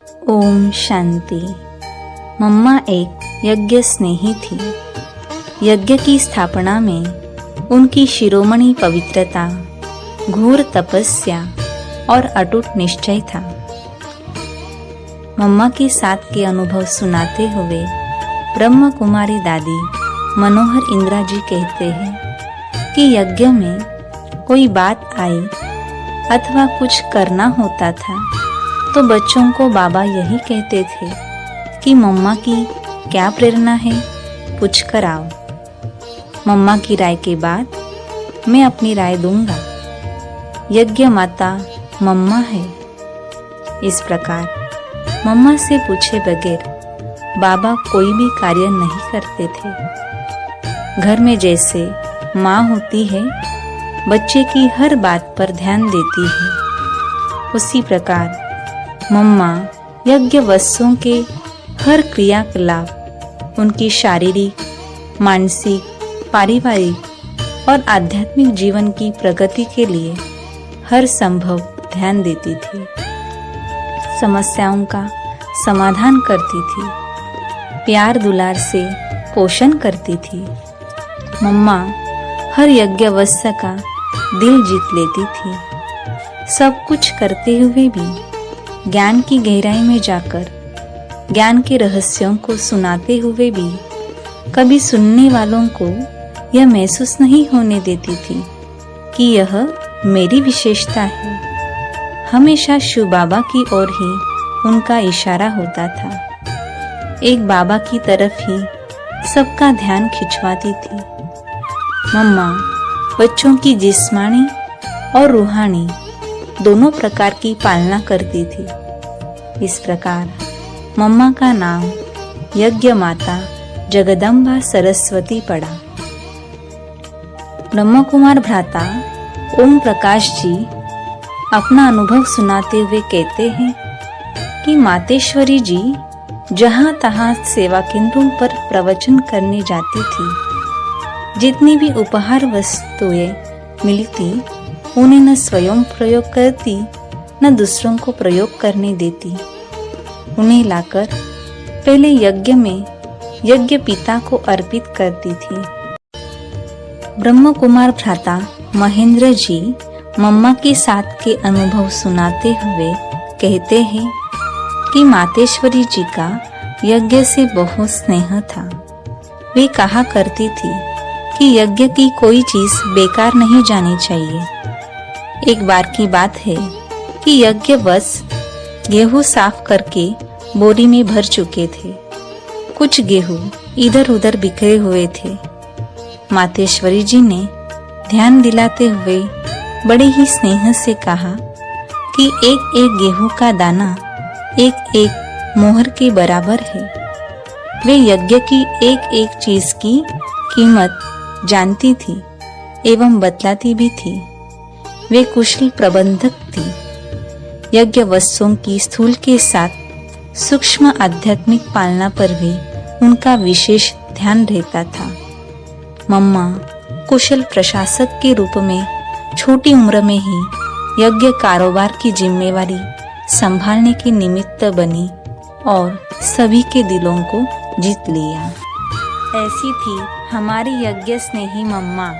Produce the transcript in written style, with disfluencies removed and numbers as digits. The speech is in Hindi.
ओम शांति। मम्मा एक यज्ञ स्नेही थी। यज्ञ की स्थापना में उनकी शिरोमणि पवित्रता, घोर तपस्या और अटूट निश्चय था। मम्मा के साथ के अनुभव सुनाते हुए ब्रह्म कुमारी दादी मनोहर इंदिरा जी कहते हैं कि यज्ञ में कोई बात आई अथवा कुछ करना होता था तो बच्चों को बाबा यही कहते थे कि मम्मा की क्या प्रेरणा है, पूछ कर आओ। मम्मा की राय के बाद मैं अपनी राय दूंगा। यज्ञ माता मम्मा है। इस प्रकार मम्मा से पूछे बगैर बाबा कोई भी कार्य नहीं करते थे। घर में जैसे माँ होती है, बच्चे की हर बात पर ध्यान देती है, उसी प्रकार मम्मा यज्ञ वस्तुओं के हर क्रियाकलाप, उनकी शारीरिक, मानसिक, पारिवारिक और आध्यात्मिक जीवन की प्रगति के लिए हर संभव ध्यान देती थी। समस्याओं का समाधान करती थी, प्यार दुलार से पोषण करती थी। मम्मा हर यज्ञ वस्तु का दिल जीत लेती थी। सब कुछ करते हुए भी ज्ञान की गहराई में जाकर ज्ञान के रहस्यों को सुनाते हुए भी कभी सुनने वालों को यह महसूस नहीं होने देती थी कि यह मेरी विशेषता है। हमेशा शिव बाबा की ओर ही उनका इशारा होता था। एक बाबा की तरफ ही सबका ध्यान खिंचवाती थी। मम्मा बच्चों की जिस्मानी और रूहानी दोनों प्रकार की पालना करती थी। इस प्रकार मम्मा का नाम यज्ञ माता जगदम्बा सरस्वती पड़ा। ब्रह्म कुमार भ्राता ओम प्रकाश जी अपना अनुभव सुनाते हुए कहते हैं कि मातेश्वरी जी जहाँ तहाँ सेवा केंद्रों पर प्रवचन करने जाती थी। जितनी भी उपहार वस्तुएं मिलती उन्हें न स्वयं प्रयोग करती न दूसरों को प्रयोग करने देती। उन्हें लाकर पहले यज्ञ में यज्ञ पिता को अर्पित करती थी। ब्रह्म कुमार भ्राता महेंद्र जी मम्मा के साथ के अनुभव सुनाते हुए कहते हैं कि मातेश्वरी जी का यज्ञ से बहुत स्नेह था। वे कहा करती थी कि यज्ञ की कोई चीज बेकार नहीं जानी चाहिए। एक बार की बात है कि यज्ञ बस गेहूं साफ करके बोरी में भर चुके थे। कुछ गेहूं इधर उधर बिखरे हुए थे। मातेश्वरी जी ने ध्यान दिलाते हुए बड़े ही स्नेह से कहा कि एक एक गेहूं का दाना एक एक मोहर के बराबर है। वे यज्ञ की एक एक चीज की कीमत जानती थी एवं बतलाती भी थी। वे कुशल प्रबंधक थी। यज्ञ वस्तुओं की स्थूल के साथ सूक्ष्म आध्यात्मिक पालना पर भी उनका विशेष ध्यान रहता था। मम्मा कुशल प्रशासक के रूप में छोटी उम्र में ही यज्ञ कारोबार की जिम्मेवारी संभालने के निमित्त बनी और सभी के दिलों को जीत लिया। ऐसी थी हमारी यज्ञ स्नेही मम्मा।